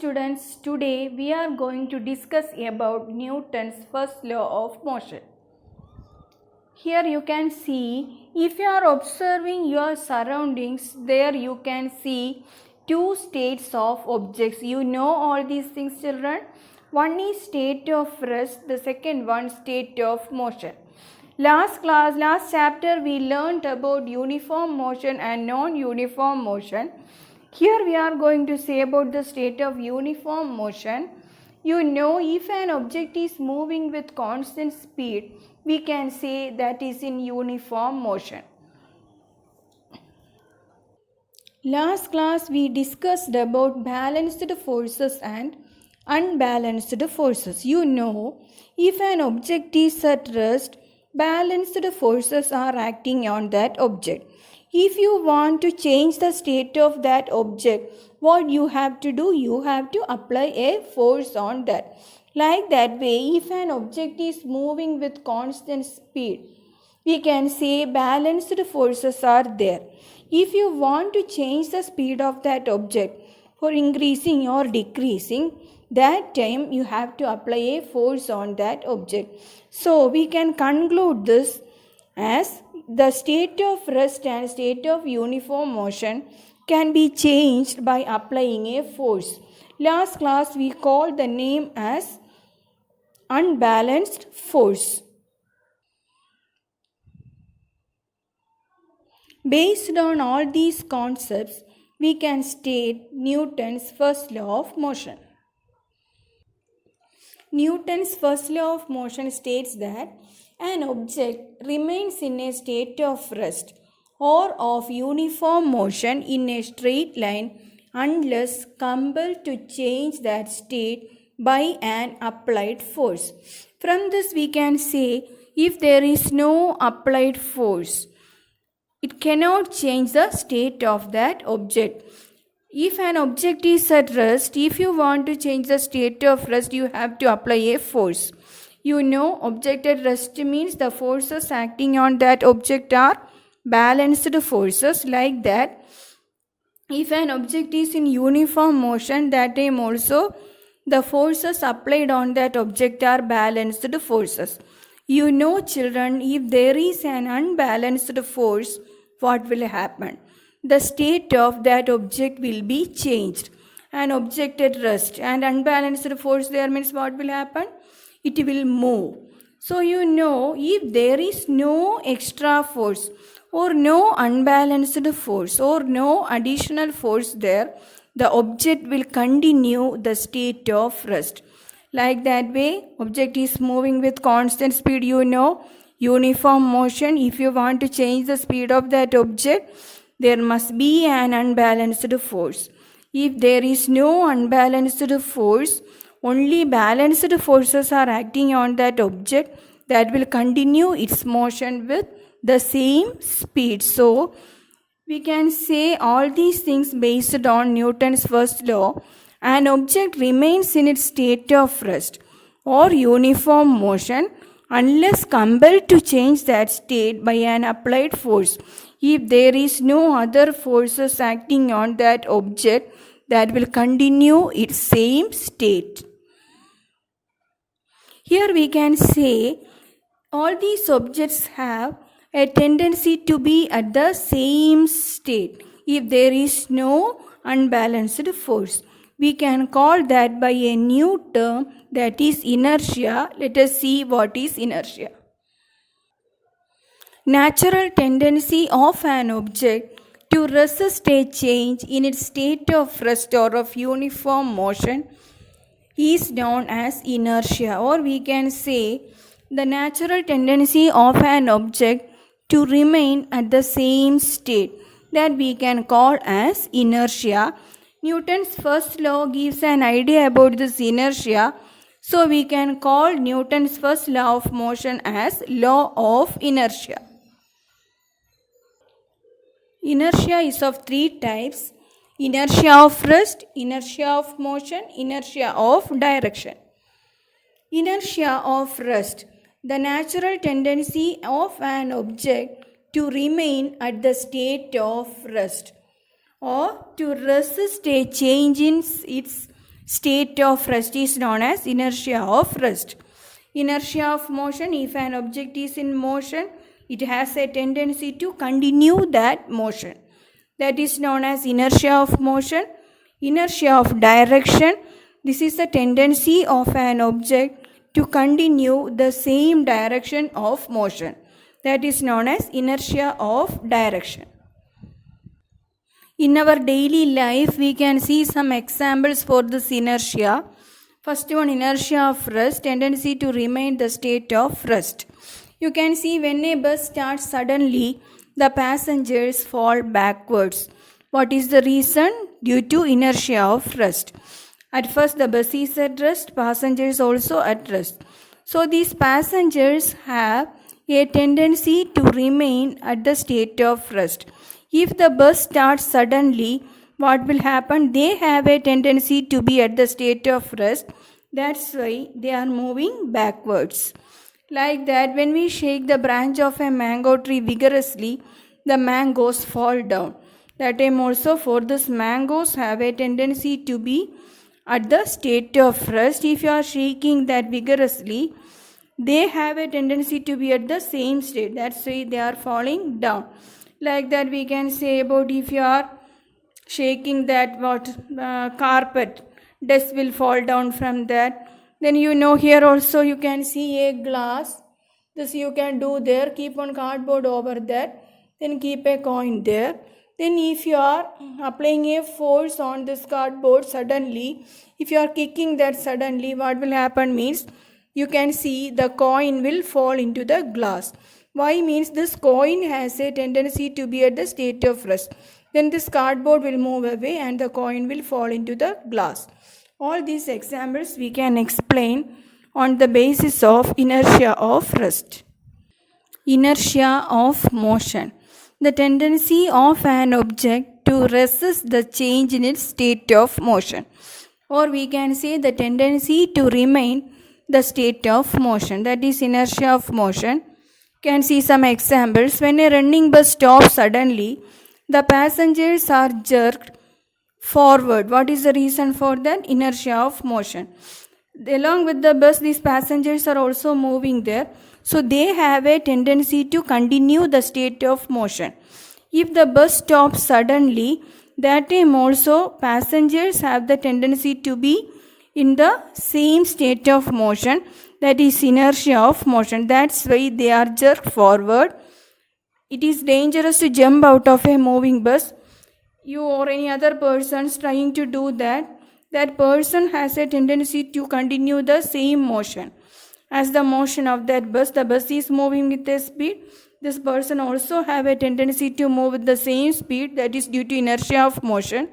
students, today we are going to discuss about Newton's first law of motion. Here you can see, if you are observing your surroundings, there you can see two states of objects. You know all these things, children. One is state of rest, the second one state of motion. Last chapter we learnt about uniform motion and non-uniform motion. Here we are going to say about the state of uniform motion. You know, if an object is moving with constant speed, we can say that is in uniform motion. Last class we discussed about balanced forces and unbalanced forces. You know, if an object is at rest, balanced forces are acting on that object. If you want to change the state of that object, what you have to do? You have to apply a force on that. Like that way, if an object is moving with constant speed, we can say balanced forces are there. If you want to change the speed of that object for increasing or decreasing, that time you have to apply a force on that object. So we can conclude this as the state of rest and state of uniform motion can be changed by applying a force. Last class we called the name as unbalanced force. Based on all these concepts, we can state Newton's first law of motion. Newton's first law of motion states that an object remains in a state of rest or of uniform motion in a straight line unless compelled to change that state by an applied force. From this we can say, if there is no applied force, it cannot change the state of that object. If an object is at rest, if you want to change the state of rest, you have to apply a force. You know, object at rest means the forces acting on that object are balanced forces. Like that, if an object is in uniform motion, that time also the forces applied on that object are balanced forces. You know, children, if there is an unbalanced force, what will happen? The state of that object will be changed. An object at rest and unbalanced force there means what will happen? It will move. So you know, if there is no extra force or no unbalanced force or no additional force there, the object will continue the state of rest. Like that way, object is moving with constant speed, you know, uniform motion. If you want to change the speed of that object, there must be an unbalanced force. If there is no unbalanced force, only balanced forces are acting on that object, that will continue its motion with the same speed. So, we can say all these things based on Newton's first law. An object remains in its state of rest or uniform motion unless compelled to change that state by an applied force. If there is no other forces acting on that object, that will continue its same state. Here we can say all these objects have a tendency to be at the same state if there is no unbalanced force. We can call that by a new term, that is inertia. Let us see what is inertia. Natural tendency of an object to resist a change in its state of rest or of uniform motion is known as inertia, or we can say the natural tendency of an object to remain at the same state, that we can call as inertia. Newton's first law gives an idea about this inertia, so we can call Newton's first law of motion as law of inertia. Inertia is of three types: inertia of rest, inertia of motion, inertia of direction. Inertia of rest, the natural tendency of an object to remain at the state of rest or to resist a change in its state of rest is known as inertia of rest. Inertia of motion, if an object is in motion, it has a tendency to continue that motion. That is known as inertia of motion. Inertia of direction, this is the tendency of an object to continue the same direction of motion. That is known as inertia of direction. In our daily life, we can see some examples for this inertia. First one, inertia of rest, tendency to remain the state of rest. You can see when a bus starts suddenly, the passengers fall backwards. What is the reason? Due to inertia of rest. At first, the bus is at rest, passengers also at rest. So, these passengers have a tendency to remain at the state of rest. If the bus starts suddenly, what will happen? They have a tendency to be at the state of rest. That's why they are moving backwards. Like that, when we shake the branch of a mango tree vigorously, the mangoes fall down. That time also, for this, mangoes have a tendency to be at the state of rest. If you are shaking that vigorously, they have a tendency to be at the same state. That's why they are falling down. Like that, we can say about if you are shaking that carpet, dust will fall down from that. Then here also you can see a glass. This you can do there. Keep one cardboard over that. Then keep a coin there. Then if you are applying a force on this cardboard suddenly, if you are kicking that suddenly, what will happen means you can see the coin will fall into the glass. Why means this coin has a tendency to be at the state of rest. Then this cardboard will move away and the coin will fall into the glass. All these examples we can explain on the basis of inertia of rest. Inertia of motion. The tendency of an object to resist the change in its state of motion. Or we can say the tendency to remain the state of motion. That is inertia of motion. Can see some examples. When a running bus stops suddenly, the passengers are jerked forward. What is the reason for that? Inertia of motion. Along with the bus, these passengers are also moving there. So they have a tendency to continue the state of motion. If the bus stops suddenly, that time also passengers have the tendency to be in the same state of motion. That is inertia of motion. That's why they are jerked forward. It is dangerous to jump out of a moving bus. You or any other person trying to do that, that person has a tendency to continue the same motion as the motion of that bus. The bus is moving with a speed. This person also have a tendency to move with the same speed. That is due to inertia of motion.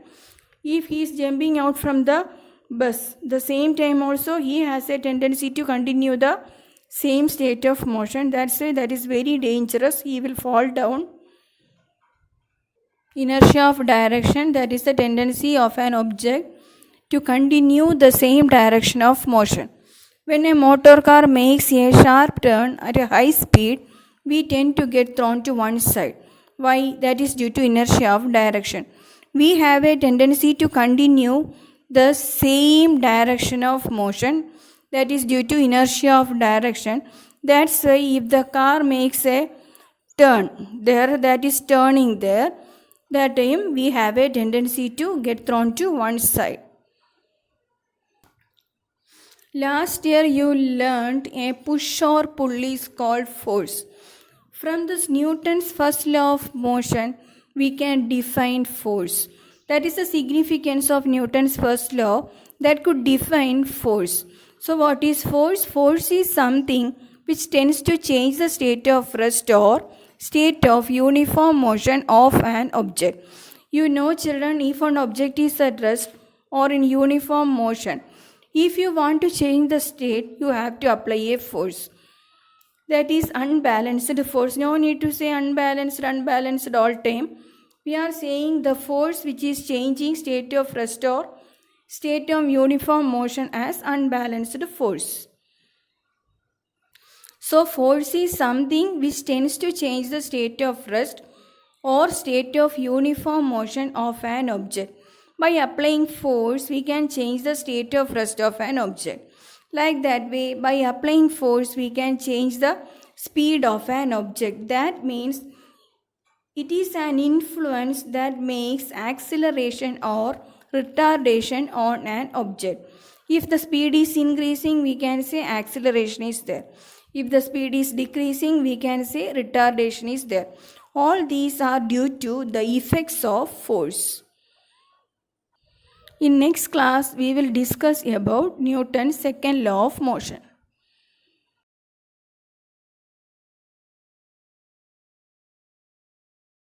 If he is jumping out from the bus, the same time also he has a tendency to continue the same state of motion. That's why that is very dangerous. He will fall down. Inertia of direction, that is the tendency of an object to continue the same direction of motion. When a motor car makes a sharp turn at a high speed, we tend to get thrown to one side. Why? That is due to inertia of direction. We have a tendency to continue the same direction of motion. That is due to inertia of direction. That's why if the car makes a turn there, that is turning there, that time we have a tendency to get thrown to one side. Last year you learned a push or pull is called force. From this Newton's first law of motion, we can define force. That is the significance of Newton's first law that could define force. So what is force? Force is something which tends to change the state of rest or state of uniform motion of an object. Children, if an object is at rest or in uniform motion, if you want to change the state, you have to apply a force. That is unbalanced force. No need to say unbalanced all time. We are saying the force which is changing state of rest or state of uniform motion as unbalanced force. So force is something which tends to change the state of rest or state of uniform motion of an object. By applying force, we can change the state of rest of an object. Like that way, by applying force, we can change the speed of an object. That means it is an influence that makes acceleration or retardation on an object. If the speed is increasing, we can say acceleration is there. If the speed is decreasing, we can say retardation is there. All these are due to the effects of force. In next class, we will discuss about Newton's second law of motion.